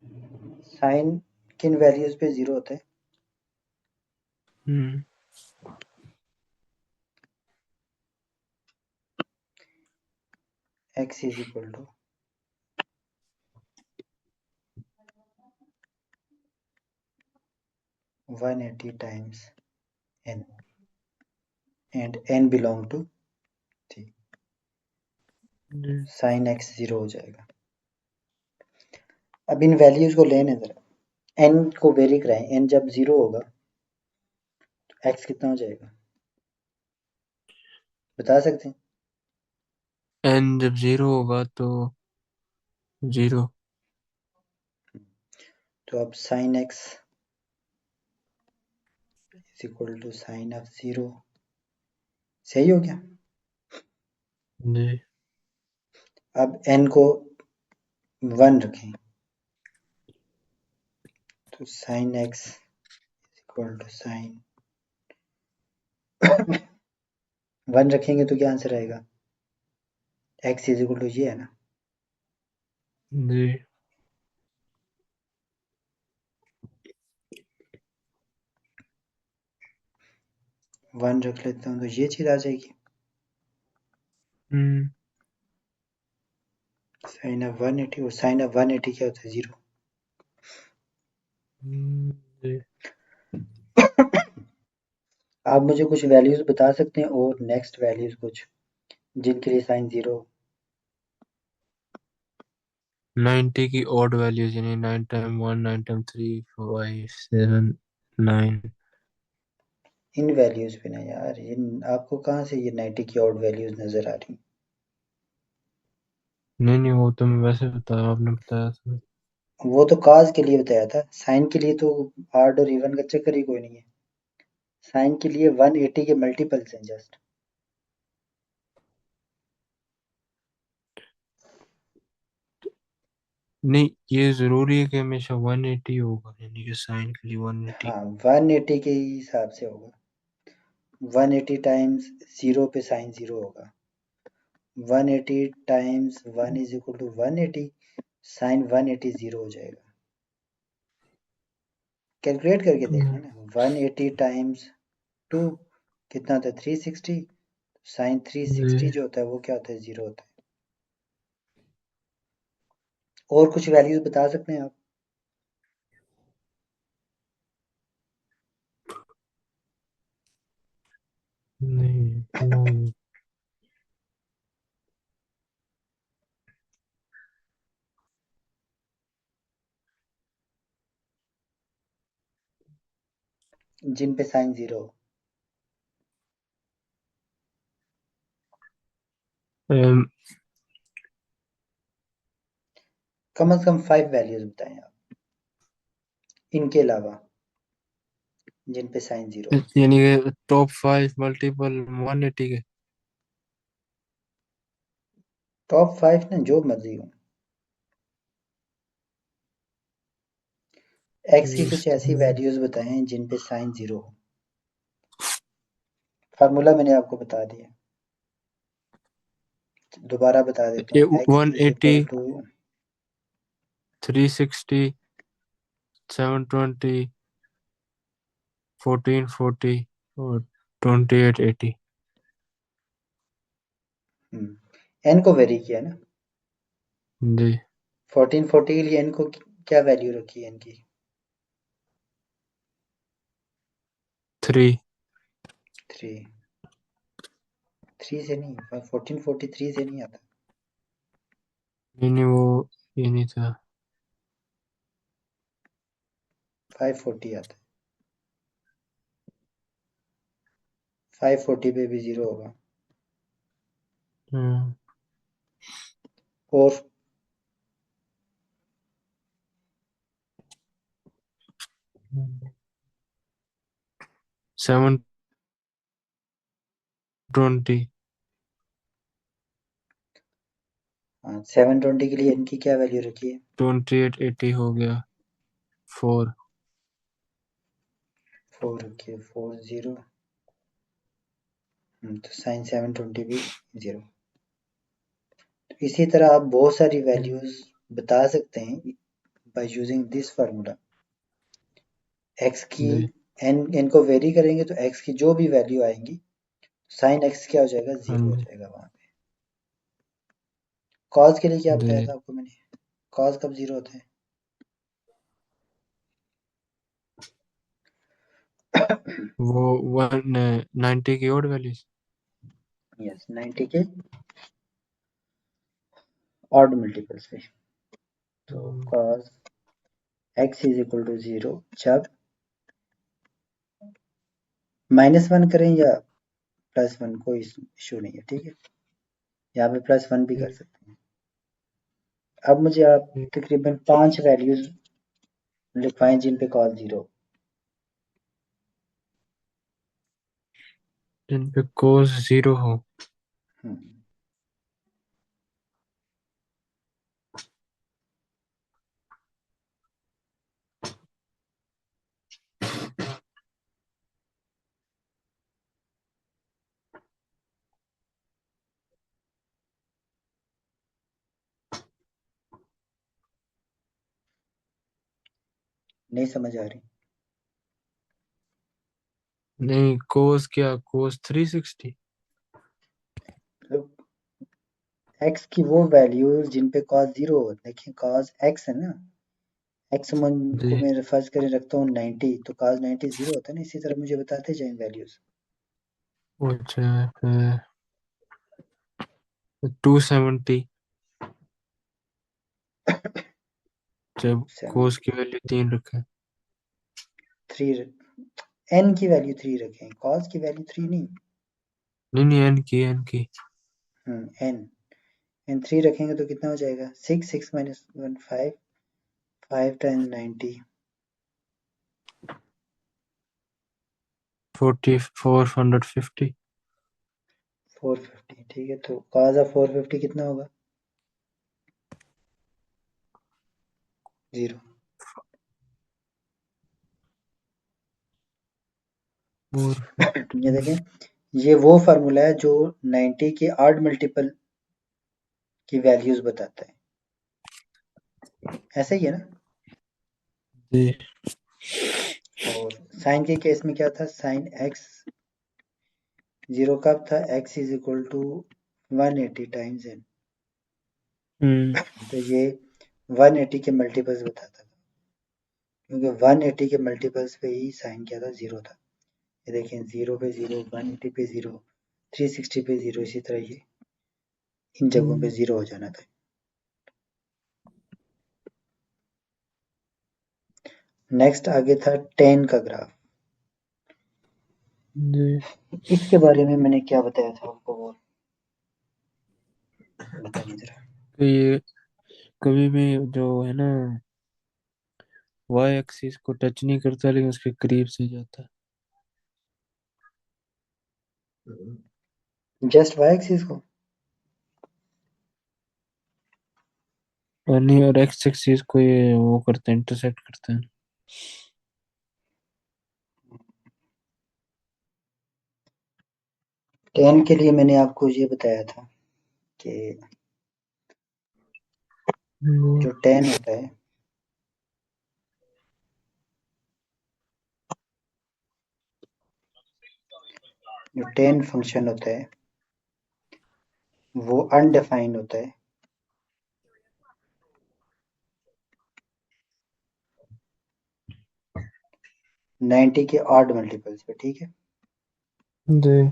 Sign किन values पे 0 होता है? x is equal to 180 times n and n belong to 3. Sine x 0 हो जाएगा। अब इन वैल्यूज को लेने जरा n को वेरी कराएं। n जब 0 होगा तो x कितना हो जाएगा बता सकते हैं? n जब 0 होगा तो 0। तो अब sine x is equal to sine of 0 सही हो गया। जी। अब n को 1 रखें तो sine x equal to sine 1 रखेंगे तो क्या आंसर आएगा? x इज इक्वल टू ये है ना। जी। 1 रख लेता हूँ तो ये चीज आ जाएगी। साइन ऑफ 180 और साइन ऑफ 180 क्या होता है? 0। जी। आप मुझे कुछ वैल्यूज बता सकते हैं और नेक्स्ट वैल्यूज कुछ जिनके लिए साइन 0 हो? 90 की ऑड वैल्यूज यानी 9 टाइम 1 9 टाइम 3 5 7 9। इन वैल्यूज पे ना यार, इन आपको कहाँ से ये 90 की ऑड वैल्यूज नजर आ रही? नहीं नहीं, वो तो मैं वैसे बताया, आपने बताया था। वो तो काज के लिए बताया था, साइन के लिए तो ऑड और इवन का चक्कर ही कोई नहीं है। साइन के लिए 180 के मल्टीपल्स हैं जस्ट। नहीं, ये जरूरी है कि हमेशा 180 होगा, यानी कि साइन के लिए 180। हाँ 180 के हिसाब से होगा। 180 टाइम्स 0 पे साइन 0 होगा। 180 times 1 is equal to 180, sine 180 0 हो जाएगा। कैलकुलेट करके देखना ना। 180 टाइम्स 2 कितना होता है? 360। साइन 360 जी। जो होता है वो क्या होता है? 0 होता है। और कुछ वैल्यूज बता सकते हैं आप? नहीं नहीं। जिन पे साइन 0 हो। अम, कम से कम 5 वैल्यूज बताएं आप इनके अलावा जिन पे साइन 0 हो। यानी कि टॉप 5 मल्टीपल 180 के। टॉप 5 ना, जो मर्जी हो। एक्स की कुछ ऐसी वैल्यूज बताएं जिन पे साइन 0 हो। फार्मूला मैंने आपको बता दिया, दोबारा बता देता हूँ। एक्स इज 180, इक्वल टू 360, 720, 1440 और 2880। एन को वेरी किया ना। जी। 1440 के लिए एन को क्या वैल्यू रखी है? एन की 3। 3। 3 से नहीं, 1443 से नहीं आता। नहीं नहीं, वो ये नहीं था। 540 आता है। 540 पे भी 0 होगा। हम्म। और 720। 720 के लिए एन की क्या वैल्यू रखी है? 2880 हो गया 4। 4 रखी है। 4 0। तो साइन 720 भी 0। तो इसी तरह आप बहुत सारी वैल्यूज बता सकते हैं by using this formula, x की जी n को वेरी करेंगे तो x की जो भी वैल्यू आएंगी sin x क्या हो जाएगा, हाँ 0 हो जी जाएगा वहां पे। cos के लिए क्या बताया जी था आपको मैंने, cos कब 0 होता है? वो 190 की ओड वैल्यूज। यस 90 के ऑड मल्टीपल्स पे। तो cos x is equal to 0 जब -1 करें या +1, कोई इशू नहीं है, ठीक है। यहाँ पे +1 भी कर सकते हैं। अब मुझे आप तकरीबन 5 वैल्यूज लिखवाएं जिन पे cos 0। जिन पे कोस 0 हो। हम्म, नहीं समझ आ रही। नहीं कोस क्या, कोस 360। मतलब x की वो वैल्यूज जिन पे cos 0 हो, देखिए cos x है ना, x को जी मैं फर्ज करें रखता हूँ 90, तो cos 90 0 होता है ना, इसी तरह मुझे बताते जाएं वैल्यूज। अच्छा फिर 270 जब कोस 270, की वैल्यू 3 रखें। 3, n की वैल्यू 3 रखें, cos की वैल्यू 3 नहीं। नहीं नहीं एन की। n n 3 रखेंगे तो कितना हो जाएगा, 6, 6 माइनस 1 5, 5 टाइम्स 90 450। 450, ठीक है। तो cos ऑफ 450 कितना होगा, 0। 450। ये देखें, ये वो फार्मूला है जो 90 के ऑड मल्टीपल की वैल्यूज बताता है, ऐसा ही है ना। जी और साइन के केस में क्या था, साइन एक्स 0 कब था, x is equal to 180 times n। Hmm तो ये 180 के मल्टीपल्स बताता था, क्योंकि 180 के मल्टीपल्स पे ही साइन क्या था, 0 था। ये देखें 0 पे 0, 180 पे 0, 360 पे 0, इसी तरह ये इन जगहों पे 0 हो जाना था। नेक्स्ट आगे था टेन का ग्राफ। जी इसके बारे में मैंने क्या बताया था आपको, वो बताइए जरा। तो ये कभी भी जो है ना वाई एक्सिस को टच नहीं करता लेकिन उसके करीब से जाता है। जस्ट वाई एक्सिस को, और नहीं, और एक्स एक्सिस को ये वो करते हैं, इंटरसेक्ट करते हैं। टेन के लिए मैंने आपको ये बताया था कि हम्म, जो टेन होता है, जो टेन फंक्शन होता है वो अनडिफाइंड होता है 90 के ऑड मल्टीपल्स पे, ठीक है। जी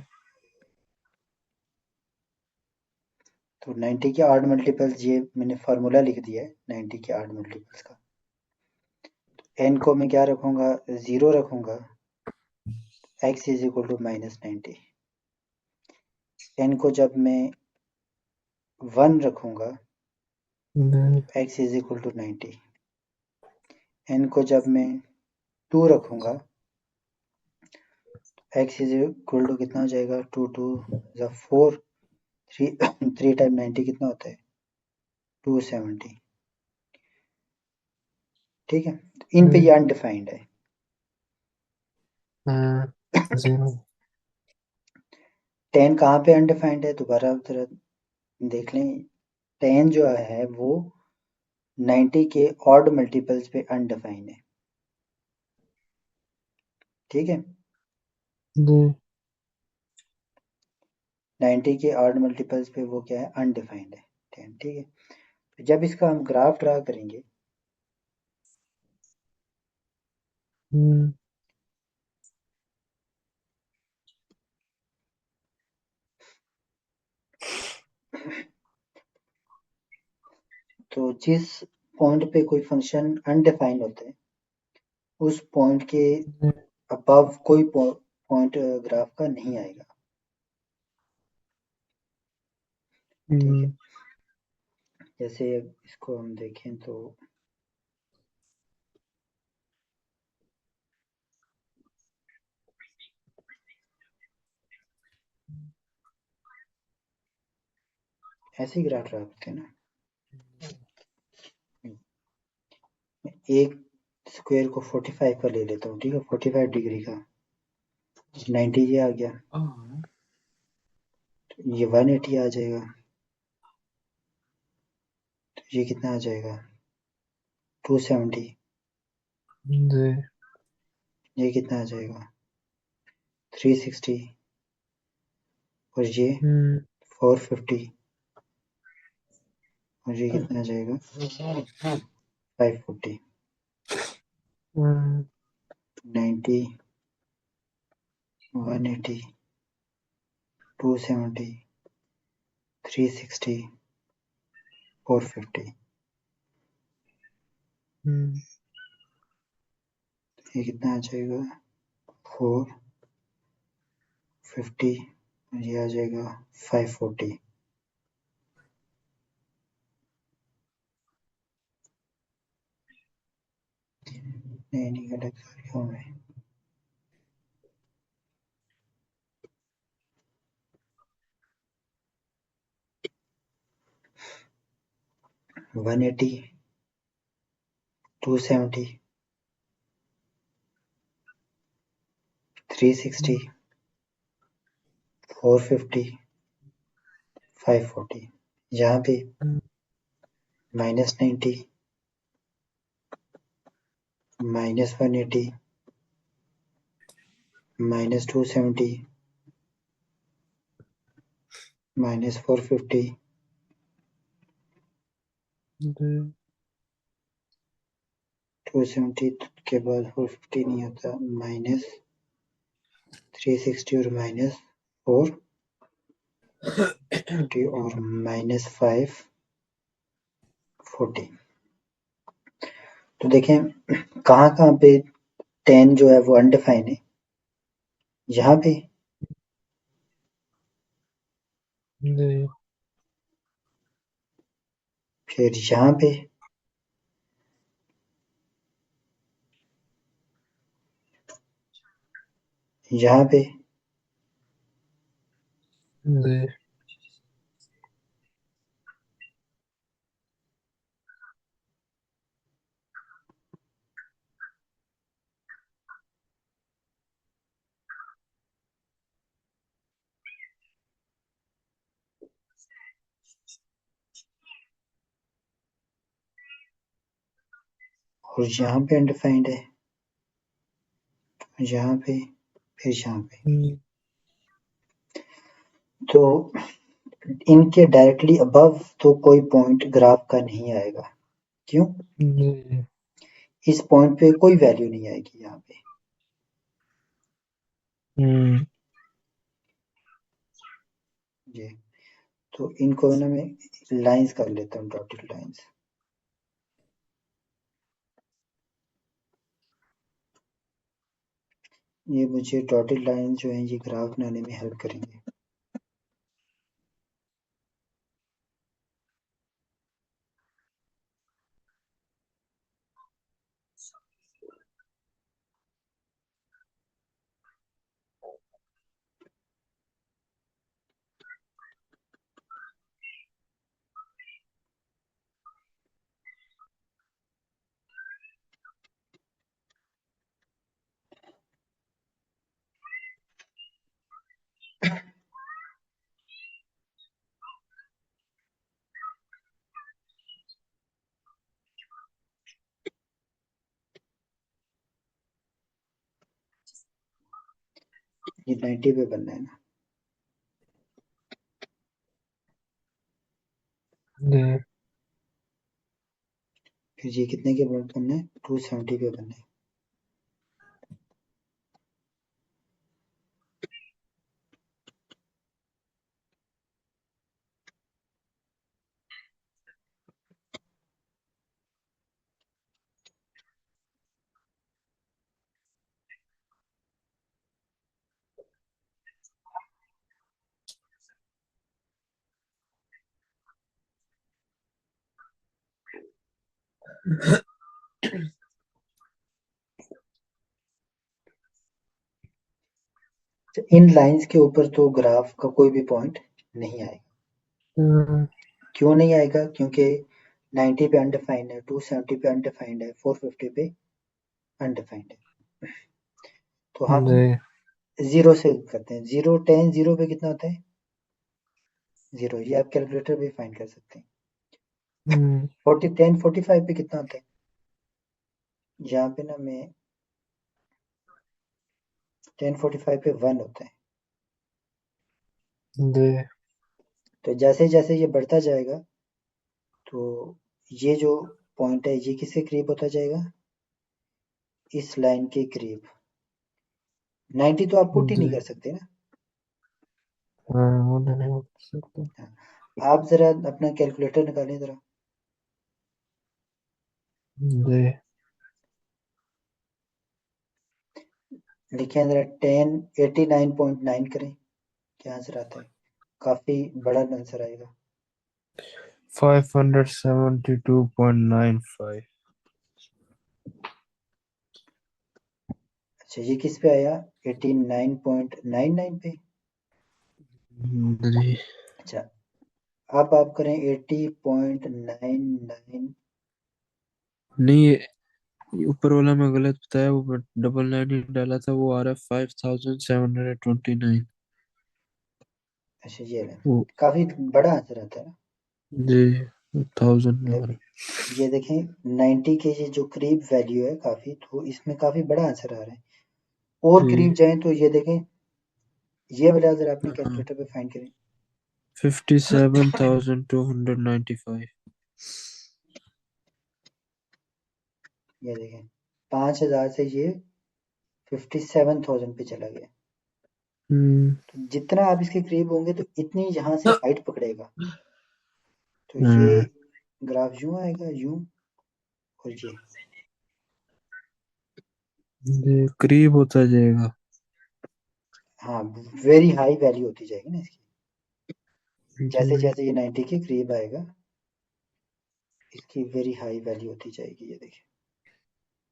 तो 90 के ऑड मल्टीपल्स, ये मैंने फार्मूला लिख दिया है 90 के ऑड मल्टीपल्स का। n को मैं क्या रखूंगा, 0 रखूंगा, x is equal to -90। n को जब मैं 1 रखूंगा, जी x is equal to 90। n को जब मैं 2 रखूंगा, x इज इक्वल टू कितना हो जाएगा, 2 2 4, 3 3 टाइम 90 कितना होता है, 270, ठीक है। तो इन पे ये जी अनडिफाइंड है। हाँ, 0। 10 कहाँ पे अनडिफाइंड है, दोबारा आप जरा देख लें। 10 जो है वो 90 के ऑड मल्टीपल्स पे अनडिफाइंड है, ठीक है। जी। 90 के ऑड मल्टीपल्स पे वो क्या है, अनडिफाइंड है, ठीक है। तो जब इसका हम ग्राफ ड्रा करेंगे, हम्म। तो जिस पॉइंट पे कोई फंक्शन अनडिफाइंड होता है, उस पॉइंट के जी। अबव कोई पॉइंट ग्राफ का नहीं आएगा, ठीक है। हम्म। जैसे इसको हम देखें तो ऐसे ही ग्राफ ड्रा करते हैं ना। एक स्क्वायर को 45 का ले लेता हूँ, ठीक है, 45 डिग्री का, 90 ये आ गया, हाँ। तो ये 180 आ जाएगा, तो ये कितना आ जाएगा, 270, जी। ये कितना आ जाएगा, 360, और ये हम्म। 450, और ये कितना आ जाएगा, 540। हम्म। 90, 180, 270, 360, 450, हम्म। ये कितना आ जाएगा, 450, और ये आ जाएगा 540। नहीं नहीं, गलत कर रहा हूँ मैं। 180, 270, 360, 450, 540। यहाँ पे -90, -180, -270, -450, जी। 270 के बाद 450 नहीं होता, -360 और -450 और -540। तो देखें कहाँ कहाँ पे 10 जो है वो अनडिफाइंड है, यहाँ पे, जी। फिर यहाँ पे, यहाँ पे, जी। और यहाँ पे अनडिफाइंड है, यहाँ पे, फिर यहाँ पे। हम्म। तो इनके डायरेक्टली अबव तो कोई पॉइंट ग्राफ का नहीं आएगा, क्यों, जी। इस पॉइंट पे कोई वैल्यू नहीं आएगी यहाँ पे, हम्म। ये। तो इनको ना मैं लाइंस कर लेता हूँ, डॉटेड लाइंस। ये मुझे डॉटेड लाइंस जो हैं ये ग्राफ बनाने में हेल्प करेंगे। ये 90 पे बनना है ना। जी। फिर ये कितने के बनना है, 270 पे बनना है। तो इन लाइंस के ऊपर तो ग्राफ का कोई भी पॉइंट नहीं आएगा। हम्म, क्यों नहीं आएगा, क्योंकि 90 पे अनडिफाइंड है, 270 पे अनडिफाइंड है, 450 पे अनडिफाइंड है। तो हम जी। जीरो से करते हैं। जीरो 10 जीरो पे कितना होता है, जीरो। ये आप कैलकुलेटर भी फाइंड कर सकते हैं। हम्म, 40 10 45 पे कितना होता है, यहाँ पे ना मैं 10 45 पे 1 होता है। जी। तो जैसे जैसे ये बढ़ता जाएगा, तो ये जो पॉइंट है ये किसके करीब होता जाएगा, इस लाइन के करीब। 90 तो आप पुट ही नहीं जी। कर सकते ना। हाँ, वो नहीं हो सकता। हाँ, आप जरा अपना कैलकुलेटर निकालें जरा। जी। लिखें जरा 10 89.9 करें, क्या आंसर आता है। काफी बड़ा आंसर आएगा। 572.95। अच्छा, ये किस पे आया, 89.99 पे। जी। अच्छा, अब आप करें 80.99। नहीं, ये ऊपर वाला मैं गलत बताया, वो डबल नाइन ही डाला था, वो आ रहा है 5729। अच्छा ये लें, वो। काफी बड़ा आंसर आता है ना। जी। 1000 में आ मतलब रहा ये देखें 90 के ये जो करीब वैल्यू है काफी, तो इसमें काफी बड़ा आंसर आ रहा है। है। और करीब जी। जाएं तो ये देखें, ये वाला जरा अपने हाँ, कैलकुलेटर पे फाइंड करें। 57,295। ये देखें 5,000 से ये 57,000 पे चला गया। हम्म। तो जितना आप इसके करीब होंगे तो इतनी यहाँ से हाइट पकड़ेगा। तो ये हम्म, ग्राफ यूं आएगा, यूं। और ये, जी, करीब होता जाएगा। हाँ, वेरी हाई वैल्यू होती जाएगी ना इसकी। जैसे जी। जैसे ये 90 के करीब आएगा, इसकी वेरी हाई वैल्यू होती जाएगी। ये देखिए,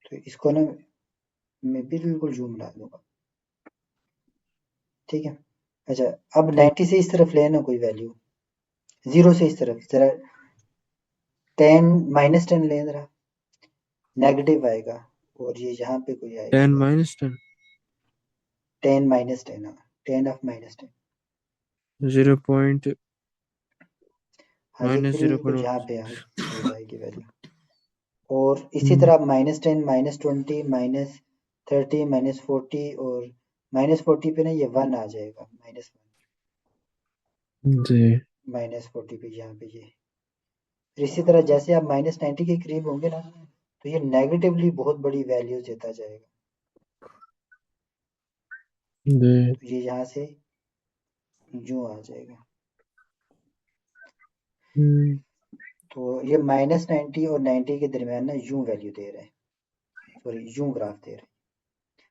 तो इसको ना मैं बिल्कुल जूम ला दूंगा, ठीक है। अच्छा, अब ठीक। 90 से इस तरफ ले ना कोई वैल्यू, जीरो से इस तरफ जरा 10 -10 ले जरा, नेगेटिव आएगा। और ये यहाँ पे कोई आएगी 10 वैल्यू, माइनस 10। 10 -10, हाँ, 10 ऑफ -10। 0 हाँ, ये माइनस जीरो बिल्कुल पॉइंट यहाँ पे हो जाएगी वैल्यू। और इसी वन। तरह -10 -20 -30 -40, और -40 पे ना ये 1 आ जाएगा, जी। -40 पे यहाँ पे ये। फिर इसी तरह जैसे आप -90 के करीब होंगे ना, तो ये नेगेटिवली बहुत बड़ी वैल्यू देता जाएगा। जी। तो ये यहाँ से यूं आ जाएगा। हम्म, तो ये -90 और 90 के दरमियान ना यूं वैल्यू दे रहा है, सॉरी यूं ग्राफ दे रहा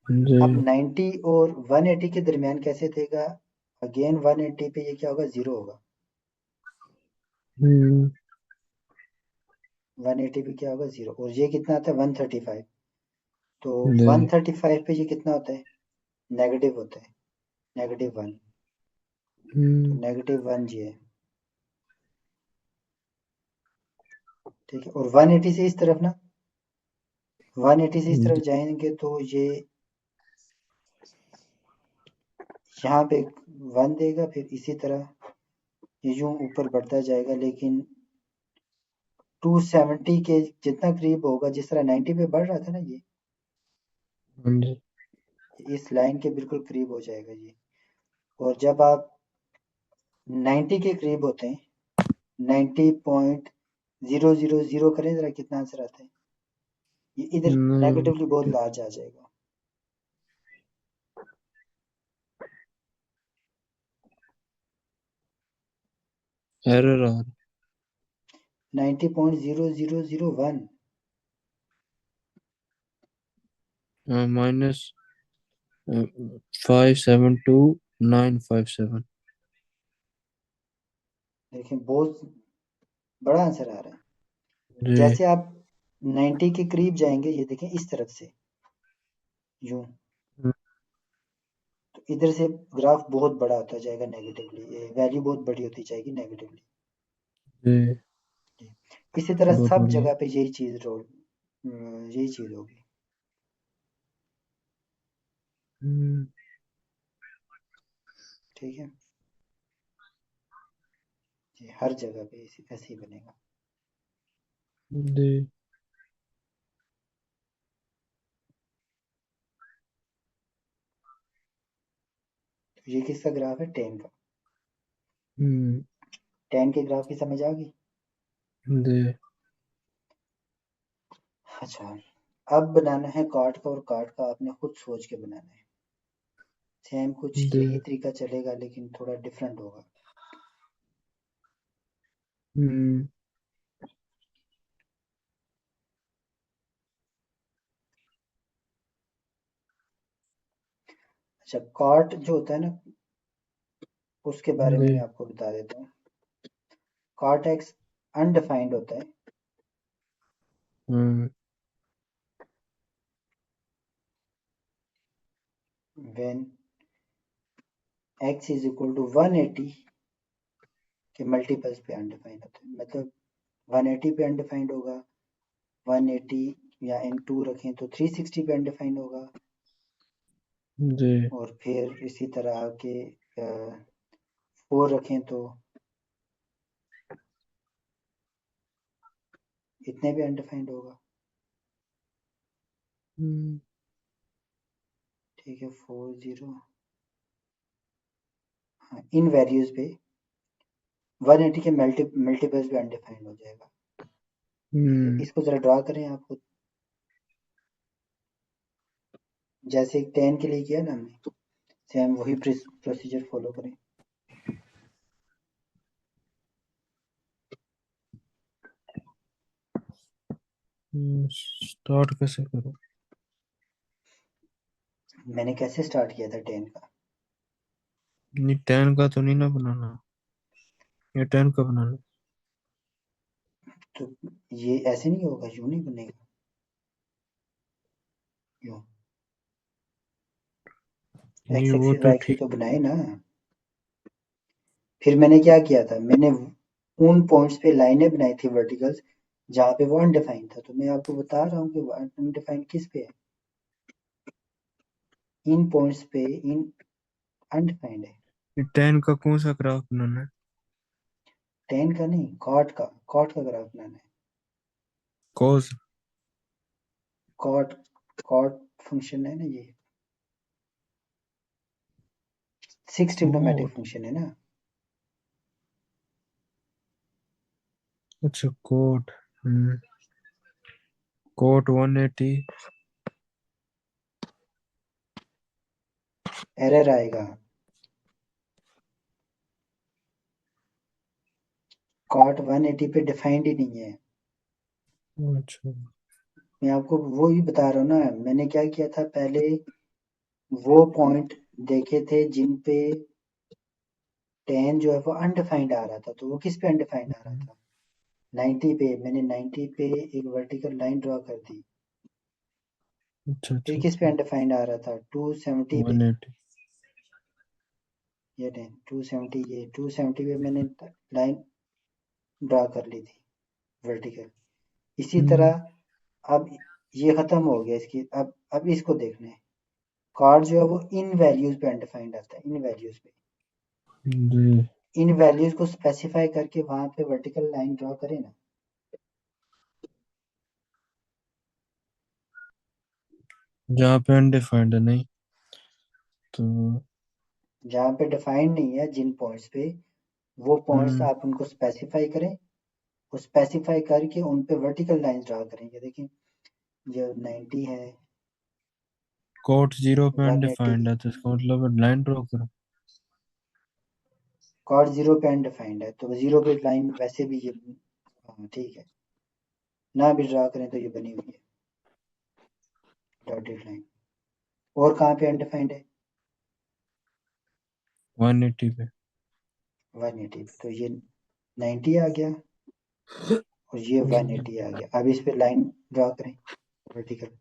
जी। है। अब 90 और 180 के दरमियान कैसे देगा, अगेन 180 पे ये क्या होगा, जीरो होगा। हम्म, 180 पे क्या होगा, जीरो। और ये कितना आता है, 135। तो जी। 135 पे ये कितना होता है, नेगेटिव होता है, -1। तो हम्म, -1 ये है, ठीक है। और 180 से इस तरफ ना, 180 से इस तरफ जी। जाएंगे तो ये यहाँ पे 1 देगा। फिर इसी तरह ये यूं ऊपर बढ़ता जाएगा, लेकिन 270 के जितना करीब होगा, जिस तरह 90 पे बढ़ रहा था ना, ये हाँ जी। इस लाइन के बिल्कुल करीब हो जाएगा ये। और जब आप 90 के करीब होते हैं, 90.000 करें जरा, कितना आंसर आता है? ये इधर नहीं, नेगेटिवली बहुत लार्ज आ जाएगा। एरर आ 90.0001। रहा, -572,957। देखें बहुत बड़ा आंसर आ रहा है। जी। जैसे आप 90 के करीब जाएंगे, ये देखें इस तरफ से, यूं, तो इधर से ग्राफ बहुत बड़ा होता जाएगा नेगेटिवली, ये वैल्यू बहुत बड़ी होती जाएगी नेगेटिवली। जी, इसी तरह बहुत सब बढ़िया। जगह पे यही चीज होगी। हम्म, ठीक है जी, हर जगह पे ऐसे ही बनेगा। जी। तो ये किसका ग्राफ है? टेन का। हम्म, टेन के ग्राफ की समझ आ गई? जी, अच्छा, अब बनाना है कार्ड का, और कार्ड का आपने खुद सोच के बनाना है। सेम कुछ जी। यही तरीका चलेगा, लेकिन थोड़ा डिफरेंट होगा। हम्म, अच्छा, कार्ड जो होता है ना, उसके बारे में जी। मैं आपको बता देता हूँ। कॉर्टेक्स अनडिफाइंड होता है hmm, when x is equal to 180 के मल्टीपल्स पे अनडिफाइंड होता है। मतलब 180 पे अनडिफाइंड होगा, 180 या इन टू रखें तो 360 पे अनडिफाइंड होगा, जी। और फिर इसी तरह आके 4 रखें तो इतने पे अनडिफाइंड होगा। हम्म, ठीक है, 40, हाँ, इन वैल्यूज पे 180 के मल्टीपल्स पे अनडिफाइंड हो जाएगा। ठीक है, हम्म, इसको जरा ड्रा करें आप खुद, जैसे 10 के लिए किया ना हमने, सेम वही प्रोसीजर फॉलो करें। स्टार्ट कैसे करूँ? मैंने कैसे स्टार्ट किया था 10 का? नहीं, 10 का तो नहीं ना बनाना, ये 10 का बनाना। तो ये ऐसे नहीं होगा, यूं नहीं बनेगा, यूं नहीं, एक्स वो एक्सिस तो वाई एक्सिस ठीक। तो बनाए ना। फिर मैंने क्या किया था, मैंने उन पॉइंट्स पे लाइनें बनाई थी वर्टिकल्स, जहाँ पे वो अनडिफाइंड था। तो मैं आपको बता रहा हूँ कि अनडिफाइंड किस पे है, इन पॉइंट्स पे इन अनडिफाइंड है। ये 10 का कौन सा ग्राफ बनाना है? 10 का नहीं, कॉट का ग्राफ बनाना है। कॉस। कॉट कॉट फंक्शन है ना ये, 6 ट्रिग्नोमेट्रिक कोट। फंक्शन है ना। अच्छा, कोट। हम्म, कोट 180। एरर आएगा, कॉट 180 पे डिफाइंड ही नहीं है। अच्छा। मैं आपको वो ही बता रहा हूँ ना, मैंने क्या किया था पहले, वो पॉइंट देखे थे जिन पे 10 जो है वो अनडिफाइंड आ रहा था। तो वो किस पे अनडिफाइंड आ रहा था? 90 पे। मैंने 90 पे एक वर्टिकल लाइन ड्रॉ कर दी। अच्छा, फिर अच्छा, किस पे अच्छा। अनडिफाइंड आ रहा था? 270 पे। 180। ये 270, ये 270 पे मैंने लाइन ड्रॉ कर ली थी वर्टिकल। इसी हम्म, तरह अब ये खत्म हो गया इसकी, अब इसको देखना है। कार्ड जो है वो इन वैल्यूज पे अनडिफाइंड आता है, इन वैल्यूज पे। जी। इन वैल्यूज को स्पेसिफाई करके वहां पे वर्टिकल लाइन ड्रॉ करें ना। जहाँ पे अनडिफाइंड है नहीं, तो जहाँ पे डिफाइंड नहीं है जिन पॉइंट्स पे, वो पॉइंट्स आप उनको स्पेसिफाई करें, वो स्पेसिफाई करके उन पे वर्टिकल लाइंस ड्रा करें। ये देखिए, ये 90 है, कोट 0 पे 180, अनडिफाइंड है तो इसका मतलब लाइन ड्रॉ करो। कॉर्ड 0 पे अनडिफाइंड है, तो 0 पे लाइन वैसे भी ये, हाँ ठीक है, ना भी ड्रा करें तो ये बनी हुई है डॉटेड लाइन। और कहाँ पे अनडिफाइंड है? 180 पे। 180 पे, तो ये 90 आ गया और ये 180 आ गया। अब इस पे लाइन ड्रा करें वर्टिकल।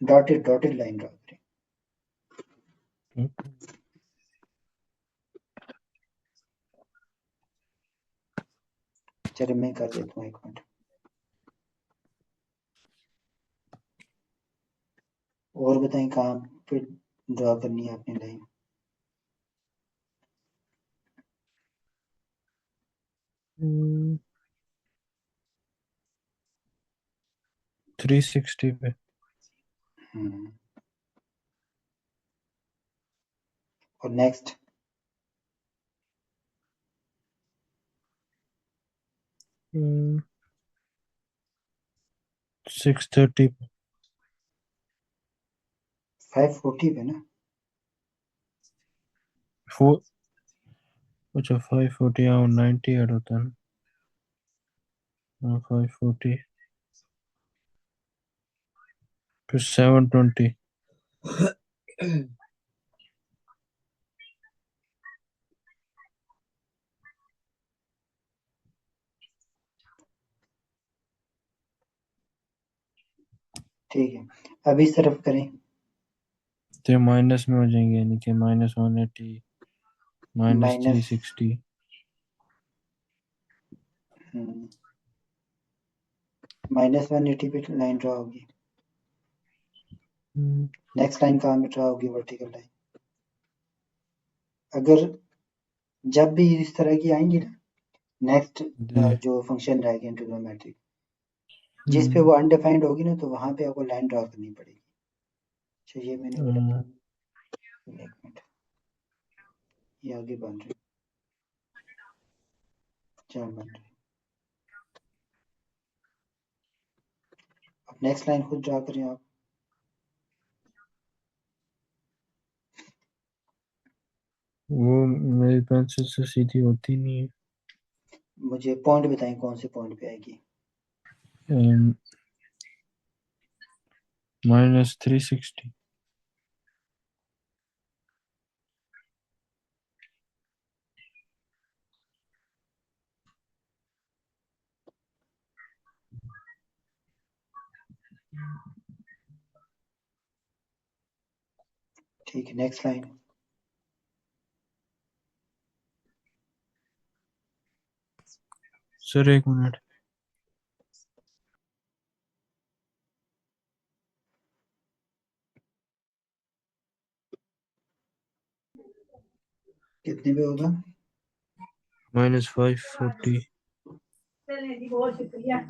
डॉटेड लाइन ड्रा करें। चलिए मैं कर देता हूँ, एक मिनट। और बताएं कहाँ पे ड्रा करनी है अपनी लाइन? 360 पे। हम्म, और नेक्स्ट 630 पे। 540 पे ना? फोर, अच्छा 540, हाँ 90 ऐड होता है ना। हाँ 540 फिर 720। ठीक है, अब इस तरफ करें। तो माइनस में हो जाएंगे, यानी कि -180, माइनस थ्री माइनस, सिक्सटी -180 पे लाइन ड्रा होगी। नेक्स्ट लाइन कहाँ में ड्रा होगी वर्टिकल लाइन? अगर जब भी इस तरह की आएंगी ना, नेक्स्ट जी। जो फंक्शन रहेगी ट्रिग्नोमेट्रिक, जिस पे हम्म, वो अनडिफाइंड होगी ना, तो वहां पे आपको लाइन ड्रा करनी पड़ेगी। अच्छा ये मैंने गलत, एक मिनट, ये आगे बन रही, क्या बन रही? अब नेक्स्ट लाइन खुद ड्रा करें आप। वो मेरी पेंसिल से सीधी होती नहीं मुझे पॉइंट बताएं कौन से पॉइंट पे आएगी। है। -360। ठीक है, नेक्स्ट लाइन। सर एक मिनट। कितने पे होगा? -540।